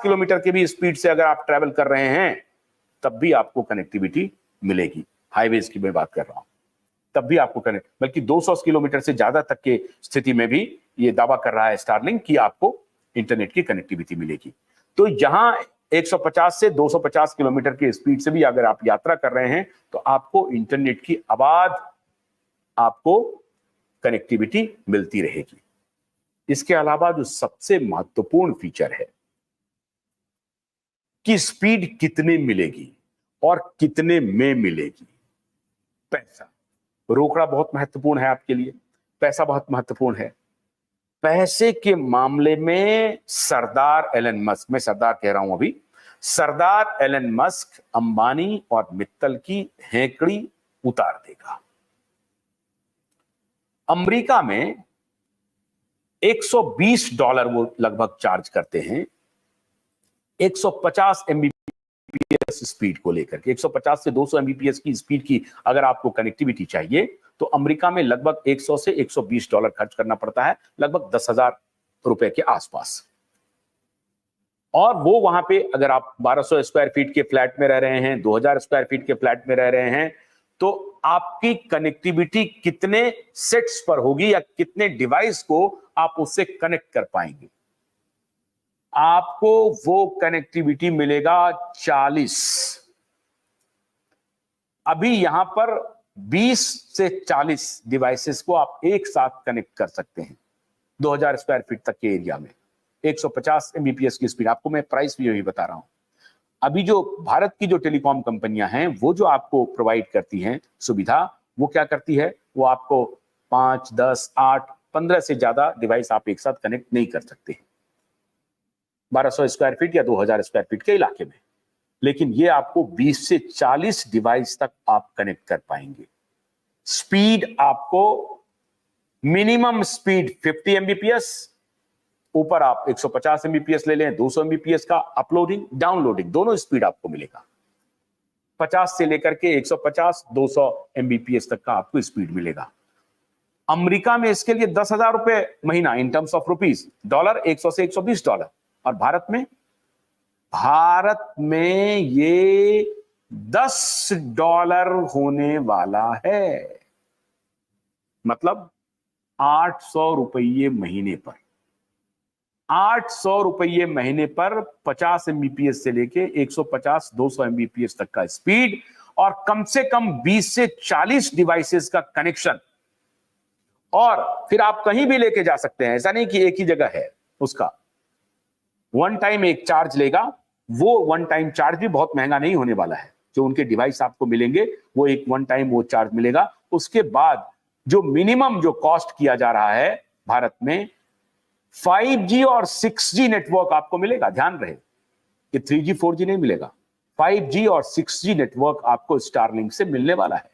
Kilometre के भी speed से अगर आप ट्रेवल कर रहे हैं तब भी आपको कनेक्टिविटी मिलेगी। हाईवेज की मैं बात कर रहा हूं, तब भी आपको कनेक्ट, बल्कि 200 किलोमीटर से ज्यादा तक के स्थिति में भी ये दावा कर रहा है स्टारलिंक कि आपको इंटरनेट की कनेक्टिविटी मिलेगी। तो जहां 150 से 250 किलोमीटर की स्पीड से भी अगर आप यात्रा कर रहे हैं तो आपको इंटरनेट की अबाध आपको कनेक्टिविटी मिलती रहेगी। इसके अलावा जो सबसे महत्वपूर्ण फीचर है कि स्पीड कितने मिलेगी और कितने में मिलेगी। पैसा, रोकड़ा बहुत महत्वपूर्ण है आपके लिए, पैसा बहुत महत्वपूर्ण है। पैसे के मामले में सरदार एलन मस्क, मैं सरदार कह रहा हूं अभी, सरदार एलन मस्क अंबानी और मित्तल की हेकड़ी उतार देगा। अमेरिका में $120 वो लगभग चार्ज करते हैं 150 एमबीपीएस स्पीड को लेकर के। 150 से 200 एमबीपीएस की स्पीड की अगर आपको कनेक्टिविटी चाहिए तो अमेरिका में लगभग 100 से $120 खर्च करना पड़ता है, लगभग 10,000 रुपए के आसपास। और वो वहां पे अगर आप 1200 स्क्वायर फीट के फ्लैट में रह रहे हैं, 2000 स्क्वायर फीट के फ्लैट में रह रहे हैं, तो आपकी कनेक्टिविटी कितने सेट्स पर होगी या कितने डिवाइस को आप उससे कनेक्ट कर पाएंगे। आपको वो कनेक्टिविटी मिलेगा 40। अभी यहां पर 20 से 40 डिवाइसेस को आप एक साथ कनेक्ट कर सकते हैं 2000 स्क्वायर फीट तक के एरिया में। 150 एमबीपीएस की स्पीड, आपको मैं प्राइस भी यही बता रहा हूं। अभी जो भारत की जो टेलीकॉम कंपनियां हैं वो जो आपको प्रोवाइड करती हैं सुविधा, वो क्या करती है, वो आपको 5, 10, 8, 15 से ज्यादा डिवाइस आप एक साथ कनेक्ट नहीं कर सकते 1200 स्क्वायर फीट या 2000 स्क्वायर फीट के इलाके में। लेकिन ये आपको 20 से 40 डिवाइस तक आप कनेक्ट कर पाएंगे। स्पीड आपको मिनिमम स्पीड 50 एमबीपीएस, ऊपर आप 150 एमबीपीएस ले लें, 200 एमबीपीएस का अपलोडिंग डाउनलोडिंग दोनों स्पीड आपको मिलेगा। 50 से लेकर के 150, 200 एमबीपीएस तक का आपको स्पीड मिलेगा। अमेरिका में इसके लिए 10,000 रुपए महीना in terms of rupees, dollar 100 से $120। और भारत में ये $10 होने वाला है, मतलब 800 रुपये महीने पर। 800 रुपये महीने पर 50 एमबीपीएस से लेके 150, 200 एमबीपीएस तक का स्पीड और कम से कम 20 से 40 डिवाइसेस का कनेक्शन। और फिर आप कहीं भी लेके जा सकते हैं, ऐसा नहीं कि एक ही जगह है। उसका वन टाइम एक चार्ज लेगा, वो वन टाइम चार्ज भी बहुत महंगा नहीं होने वाला है। जो उनके डिवाइस आपको मिलेंगे वो एक वन टाइम वो चार्ज मिलेगा। उसके बाद जो मिनिमम जो कॉस्ट किया जा रहा है भारत में, 5G और 6G नेटवर्क आपको मिलेगा। ध्यान रहे कि 3G 4G नहीं मिलेगा, 5G और 6G नेटवर्क आपको स्टारलिंक से मिलने वाला है।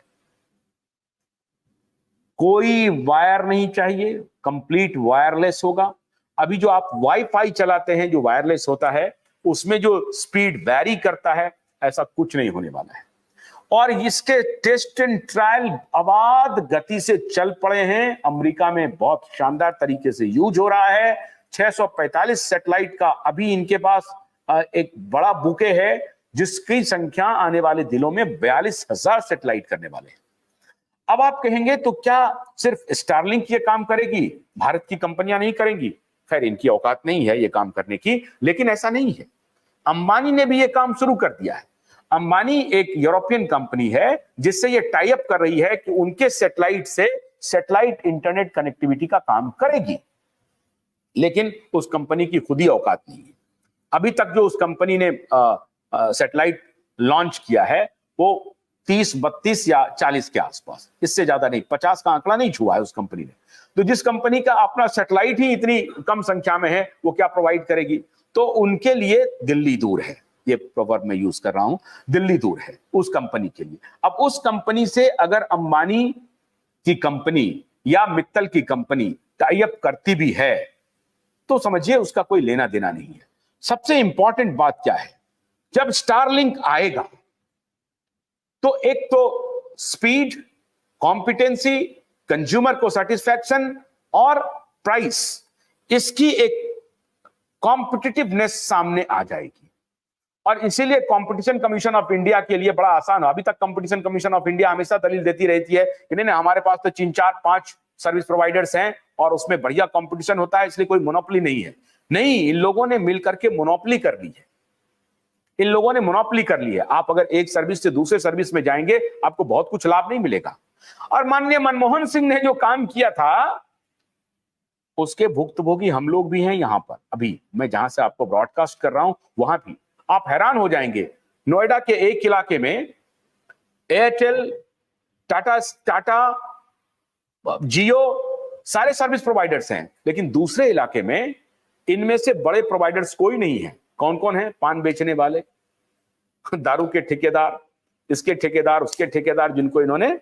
कोई वायर नहीं चाहिए, कंप्लीट वायरलेस होगा। अभी जो आप वाईफाई चलाते हैं जो वायरलेस होता है, उसमें जो स्पीड वैरी करता है, ऐसा कुछ नहीं होने वाला है। और इसके टेस्ट एंड ट्रायल अबाध गति से चल पड़े हैं। अमेरिका में बहुत शानदार तरीके से यूज हो रहा है। 645 सैटेलाइट का अभी इनके पास एक बड़ा बुके है, जिसकी संख्या आने वाले दिनों में 42,000 सैटेलाइट करने वाले हैं। अब आप कहेंगे तो क्या सिर्फ स्टारलिंक ये काम करेगी, भारत की कंपनियां नहीं करेंगी? खैर, इनकी औकात नहीं है ये काम करने की, लेकिन ऐसा नहीं है। अंबानी ने भी ये काम शुरू कर दिया है। अंबानी एक यूरोपियन कंपनी है जिससे ये टाई अप कर रही है कि उनके सैटेलाइट से सैटेलाइट इंटरनेट कनेक्टिविटी का काम करेगी। लेकिन उस कंपनी की खुद ही औकात नहीं है। अभी तक जो उस कंपनी ने सैटेलाइट लॉन्च किया है वो 30, 32 या 40 के आसपास, इससे ज्यादा नहीं। 50 का आंकड़ा नहीं छुआ है उस कंपनी ने। तो जिस कंपनी का अपना सैटेलाइट ही इतनी कम संख्या में है, वो क्या प्रोवाइड करेगी? तो उनके लिए दिल्ली दूर है। ये प्रोवर्ब मैं यूज कर रहा हूं, दिल्ली दूर है उस कंपनी के लिए। अब उस कंपनी से अगर अंबानी की कंपनी या मित्तल की कंपनी टाई अप करती भी है तो समझिए उसका कोई लेना देना नहीं है। सबसे इंपॉर्टेंट बात क्या है, जब स्टारलिंक आएगा तो एक तो स्पीड, कॉम्पिटेंसी, कंज्यूमर को सेटिस्फैक्शन और प्राइस, इसकी एक कॉम्पिटिटिवनेस सामने आ जाएगी। और इसीलिए कंपटीशन कमीशन ऑफ इंडिया के लिए बड़ा आसान है। अभी तक कंपटीशन कमीशन ऑफ इंडिया हमेशा दलील देती रहती है कि नहीं हमारे पास तो 3 4 5 सर्विस प्रोवाइडर्स हैं और उसमें बढ़िया कंपटीशन होता है, इसलिए कोई मोनोपोली नहीं है। नहीं, इन लोगों ने मिलकर के मोनोपोली कर ली है। इन लोगों ने मोनोपोली कर ली है। आप अगर एक सर्विस से दूसरे सर्विस में जाएंगे, आपको बहुत कुछ लाभ नहीं मिलेगा। और माननीय मनमोहन सिंह ने जो काम किया था, उसके भुक्तभोगी हम लोग भी हैं। यहां पर अभी मैं जहां से आपको ब्रॉडकास्ट कर रहा हूं, वहां भी आप हैरान हो जाएंगे। नोएडा के एक इलाके में एयरटेल, टाटा, जियो सारे सर्विस प्रोवाइडर्स हैं, लेकिन दूसरे इलाके में इनमें से बड़े प्रोवाइडर्स कोई नहीं है। कौन कौन है? पान बेचने वाले, दारू के ठेकेदार, इसके ठेकेदार, उसके ठेकेदार, जिनको इन्होंने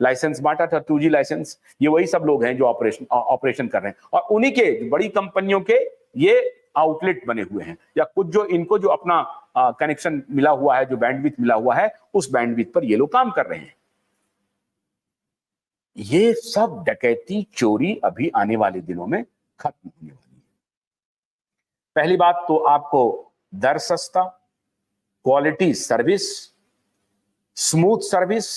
लाइसेंस बांटा था, 2G लाइसेंस। ये वही सब लोग हैं जो ऑपरेशन कर रहे हैं। और उन्हीं के बड़ी कंपनियों के ये आउटलेट बने हुए हैं, या कुछ जो इनको जो अपना कनेक्शन मिला हुआ है, जो बैंडविड्थ मिला हुआ है, उस बैंडविड्थ पर ये लोग काम कर रहे हैं। ये सब डकैती, चोरी अभी आने वाले दिनों में खत्म होने वाली है। पहली बात तो आपको दर सस्ता, quality service, smooth service,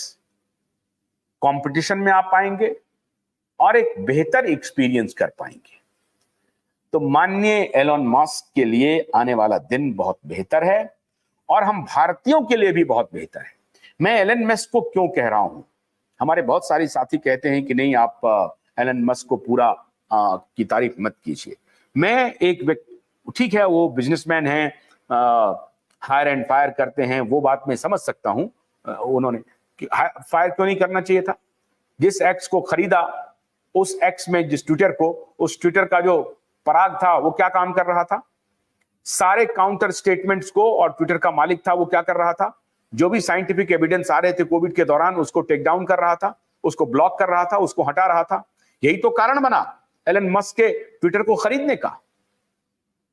competition में आप पाएंगे और एक बेहतर एक्सपीरियंस कर पाएंगे। तो माननीय एलन मस्क के लिए आने वाला दिन बहुत बेहतर है और हम भारतीयों के लिए भी बहुत बेहतर है। मैं एलन मस्क को क्यों कह रहा हूं? हमारे बहुत सारे साथी कहते हैं कि नहीं, आप एलन मस्क को पूरा की तारीफ मत कीजिए। मैं एक व्यक्ति, ठीक है वो बिजनेसमैन हैं, हायर एंड फायर करते हैं, वो बात मैं समझ सकता हूं। उन्होंने फायर क्यों नहीं करना चाहिए था? जिस एक्स को खरीदा, उस एक्स में जिस ट्विटर को, उस ट्विटर का जो पराग था वो क्या काम कर रहा था? सारे काउंटर स्टेटमेंट्स को, और ट्विटर का मालिक था वो क्या कर रहा था? जो भी साइंटिफिक एविडेंस आ रहे थे कोविड के दौरान, उसको टेक डाउन कर रहा था, उसको ब्लॉक कर रहा था, उसको हटा रहा था। यही तो कारण बना एलन मस्क के ट्विटर को खरीदने का।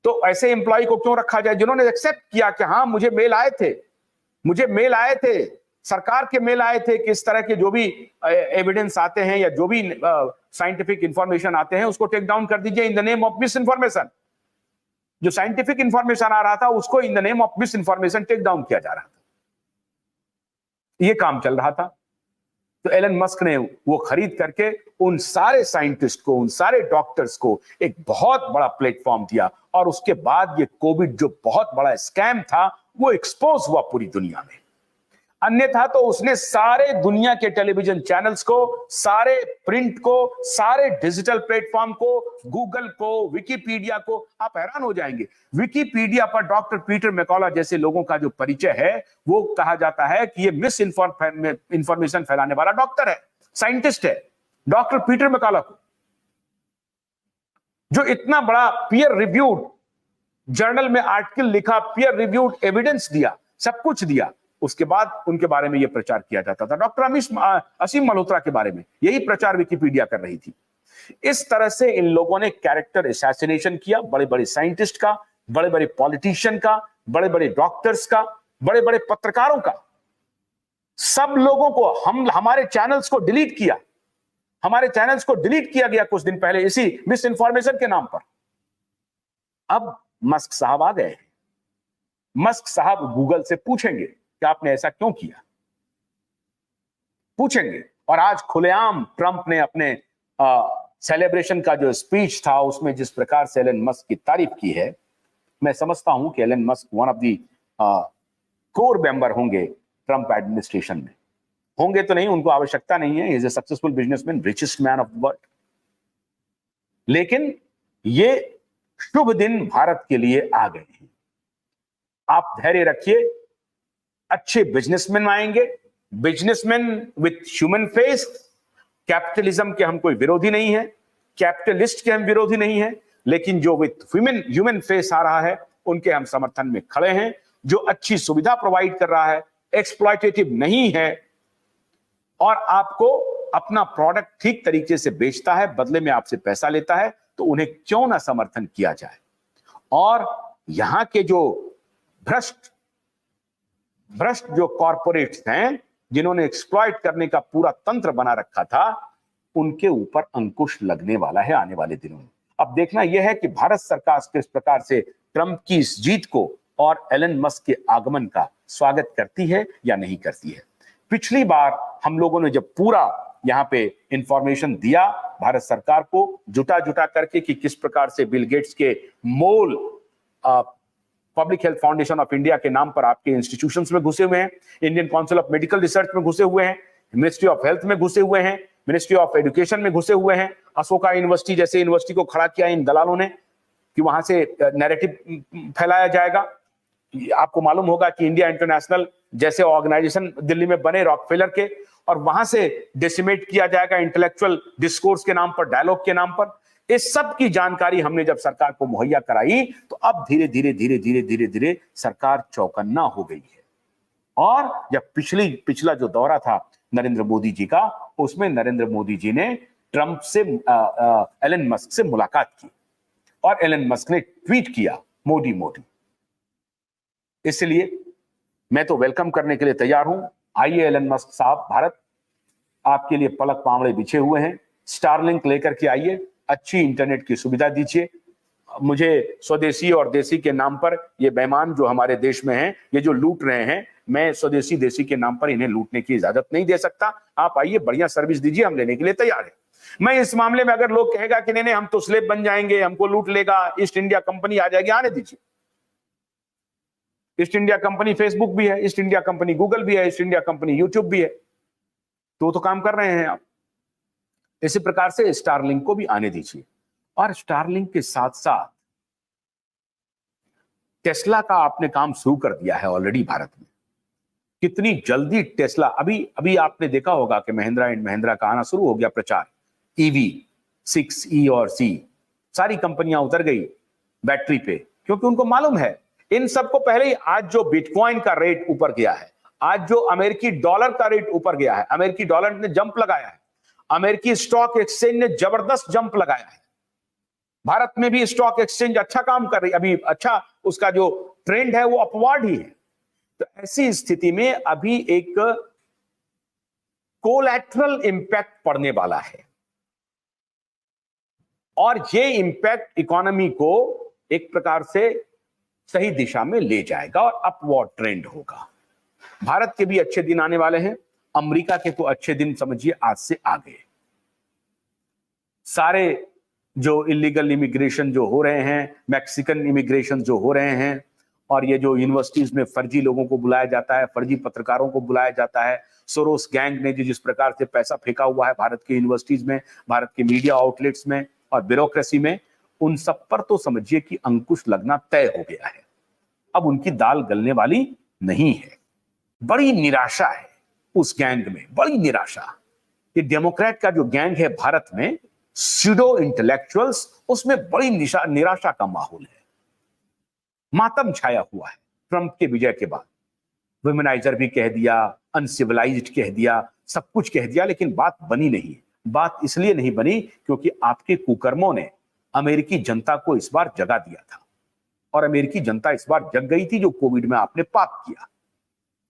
तो ऐसे एम्प्लॉय को क्यों रखा जाए जिन्होंने एक्सेप्ट किया कि हाँ मुझे मेल आए थे, सरकार के मेल आए थे कि इस तरह के जो भी एविडेंस आते हैं या जो भी साइंटिफिक इंफॉर्मेशन आते हैं उसको टेक डाउन कर दीजिए in the name of miss information. जो साइंटिफिक इंफॉर्मेशन आ रहा था उसको in the name of miss information take down किया जा रहा था। ये काम चल रहा था। तो एलन मस्क ने वो खरीद करके उन सारे साइंटिस्ट को, उन सारे डॉक्टर्स को एक बहुत बड़ा प्लेटफॉर्म दिया, और उसके बाद ये कोविड जो बहुत बड़ा स्कैम था वो एक्सपोज हुआ पूरी दुनिया में। अन्यथा तो उसने सारे दुनिया के टेलीविजन चैनल्स को, सारे प्रिंट को, सारे डिजिटल प्लेटफॉर्म को, गूगल को, विकिपीडिया को, आप हैरान हो जाएंगे। विकिपीडिया पर डॉक्टर पीटर मैकॉला जैसे लोगों का जो परिचय है, वो कहा जाता है कि ये मिस इंफॉर्मेशन फैलाने वाला डॉक्टर है, साइंटिस्ट है। डॉक्टर पीटर मैकॉला को, जो इतना बड़ा पीयर रिव्यूड जर्नल में आर्टिकल लिखा, पीयर रिव्यूड एविडेंस दिया, सब कुछ दिया, उसके बाद उनके बारे में यह प्रचार किया जाता था। डॉक्टर असीम मल्होत्रा के बारे में यही प्रचार विकिपीडिया कर रही थी। इस तरह से इन लोगों ने कैरेक्टर असैसिनेशन किया, बड़े बड़े साइंटिस्ट का, बड़े बड़े पॉलिटिशियन का, बड़े बड़े डॉक्टर्स का, बड़े बड़े पत्रकारों का। सब लोगों को हमारे चैनल्स को डिलीट किया, हमारे चैनल्स को डिलीट किया गया कुछ दिन पहले इसी मिस इन्फॉर्मेशन के नाम पर। अब मस्क साहब आ गए। मस्क साहब गूगल से पूछेंगे कि आपने ऐसा क्यों किया, पूछेंगे। और आज खुलेआम ट्रंप ने अपने सेलिब्रेशन का जो स्पीच था उसमें जिस प्रकार से एलन मस्क की तारीफ की है, मैं समझता हूं कि Elon Musk one of the core member होंगे ट्रंप एडमिनिस्ट्रेशन में। होंगे तो नहीं, उनको आवश्यकता नहीं है, is a successful businessman, richest man of the world. लेकिन ये शुभ दिन भारत के लिए आ गए हैं। आप धैर्य रखिए, अच्छे बिजनेसमैन आएंगे, businessman with human face. Capitalism के हम कोई विरोधी नहीं है, कैपिटलिस्ट के हम विरोधी नहीं है, लेकिन जो विथ ह्यूमन फेस आ रहा है उनके हम समर्थन में खड़े हैं। जो अच्छी सुविधा प्रोवाइड कर रहा है, एक्सप्लॉयटेटिव नहीं है, और आपको अपना प्रोडक्ट ठीक तरीके से बेचता है, बदले में आपसे पैसा लेता है, तो उन्हें क्यों ना समर्थन किया जाए। और यहां के जो भ्रष्ट जो कॉर्पोरेट्स हैं, जिन्होंने एक्सप्लॉइट करने का पूरा तंत्र बना रखा था, उनके ऊपर अंकुश लगने वाला है आने वाले दिनों में। अब देखना यह है कि भारत सरकार किस प्रकार से ट्रंप की इस जीत को और एलन मस्क के आगमन का स्वागत करती है या नहीं करती है। पिछली बार हम लोगों ने जब पूरा यहां पे इंफॉर्मेशन दिया भारत सरकार को जुटा करके कि किस प्रकार से बिल गेट्स के मोल public health foundation of India के नाम पर आपके इंस्टीट्यूशंस में घुसे हुए हैं, Indian council of medical research में घुसे हुए हैं, मिनिस्ट्री ऑफ हेल्थ में घुसे हुए हैं, मिनिस्ट्री ऑफ एजुकेशन में घुसे हुए हैं, अशोका यूनिवर्सिटी जैसे यूनिवर्सिटी को खड़ा किया इन दलालों ने कि वहां से नैरेटिव फैलाया जाएगा। आपको मालूम होगा कि इंडिया इंटरनेशनल जैसे ऑर्गेनाइजेशन दिल्ली में बने रॉकफेलर के, और वहां से डेसिमेट किया जाएगा इंटेलेक्चुअल डिस्कोर्स के नाम पर, डायलॉग के नाम पर। इस सब की जानकारी हमने जब सरकार को मुहैया कराई तो अब धीरे धीरे सरकार चौकन्ना हो गई है। और जब पिछला जो दौरा था नरेंद्र मोदी जी का, उसमें नरेंद्र मोदी जी ने ट्रंप से एलन मस्क से मुलाकात की और एलन मस्क ने ट्वीट किया मोदी मोदी। इसलिए मैं तो वेलकम करने के लिए तैयार हूं। आइए एलन मस्क साहब, भारत आपके लिए पलक पावड़े बिछे हुए हैं। स्टारलिंक लेकर के आइए, अच्छी इंटरनेट की सुविधा दीजिए। मुझे स्वदेशी और देसी के नाम पर ये बेईमान जो हमारे देश में हैं, ये जो लूट रहे हैं, मैं स्वदेशी देसी के नाम पर इन्हें लूटने की इजाजत नहीं दे सकता। आप आइए, बढ़िया सर्विस दीजिए, हम लेने के लिए तैयार हैं। मैं इस मामले में अगर लोग कहेगा कि नहीं हम तो स्लेब बन जाएंगे, हमको लूट लेगा, ईस्ट इंडिया कंपनी आ जाएगी, आने दीजिए। ईस्ट इंडिया कंपनी फेसबुक भी है, ईस्ट इंडिया कंपनी गूगल भी है, ईस्ट इंडिया कंपनी यूट्यूब भी है, तो काम कर रहे हैं आप। इसी प्रकार से स्टारलिंक को भी आने दीजिए। और स्टारलिंक के साथ साथ टेस्ला का आपने काम शुरू कर दिया है ऑलरेडी भारत में। कितनी जल्दी टेस्ला, अभी आपने देखा होगा कि महिंद्रा एंड महिंद्रा का आना शुरू हो गया प्रचार। ईवी 6E और C सारी कंपनियां उतर गई बैटरी पे, क्योंकि उनको मालूम है इन सबको पहले ही। आज जो बिटकॉइन का रेट ऊपर गया है, आज जो अमेरिकी डॉलर का रेट ऊपर गया है, अमेरिकी डॉलर ने जंप लगाया है, अमेरिकी स्टॉक एक्सचेंज ने जबरदस्त जंप लगाया है। भारत में भी स्टॉक एक्सचेंज अच्छा काम कर रही है, अभी अच्छा उसका जो ट्रेंड है वो अपवार्ड ही है। तो ऐसी स्थिति में अभी एक कोलैटरल इंपैक्ट पड़ने वाला है, और ये इंपैक्ट इकोनॉमी को एक प्रकार से सही दिशा में ले जाएगा और अपवर्ड ट्रेंड होगा। भारत के भी अच्छे दिन आने वाले हैं, अमेरिका के तो अच्छे दिन समझिए आज से आ गए। सारे जो इलीगल इमिग्रेशन जो हो रहे हैं, मैक्सिकन इमिग्रेशन जो हो रहे हैं, और ये जो यूनिवर्सिटीज में फर्जी लोगों को बुलाया जाता है, फर्जी पत्रकारों को बुलाया जाता है, सोरोस गैंग ने जिस प्रकार से पैसा फेंका हुआ है भारत की यूनिवर्सिटीज में, भारत के मीडिया आउटलेट्स में और ब्यूरोक्रेसी में, उन सब पर तो समझिए कि अंकुश लगना तय हो गया है। अब उनकी दाल गलने वाली नहीं है। बड़ी निराशा है उस गैंग में, बड़ी निराशा। ये डेमोक्रेट का जो गैंग है भारत में, स्यूडो इंटेलेक्चुअल्स, उसमें बड़ी निराशा का माहौल है। मातम छाया हुआ है ट्रंप के विजय के बाद। वुमेनाइजर भी कह दिया, अनसिविलाइज्ड कह दिया, सब कुछ कह दिया, लेकिन बात बनी नहीं। बात इसलिए नहीं बनी क्योंकि आपके कुकर्मों ने अमेरिकी जनता को इस बार जगा दिया था, और अमेरिकी जनता इस बार जग गई थी। जो कोविड में आपने पाप किया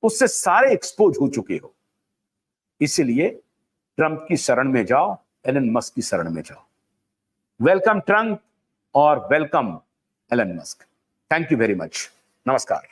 उससे सारे एक्सपोज हो चुके हो। इसलिए ट्रंप की शरण में जाओ, एलन मस्क की शरण में जाओ। वेलकम ट्रंप और welcome Elon Musk. Thank you very much. नमस्कार।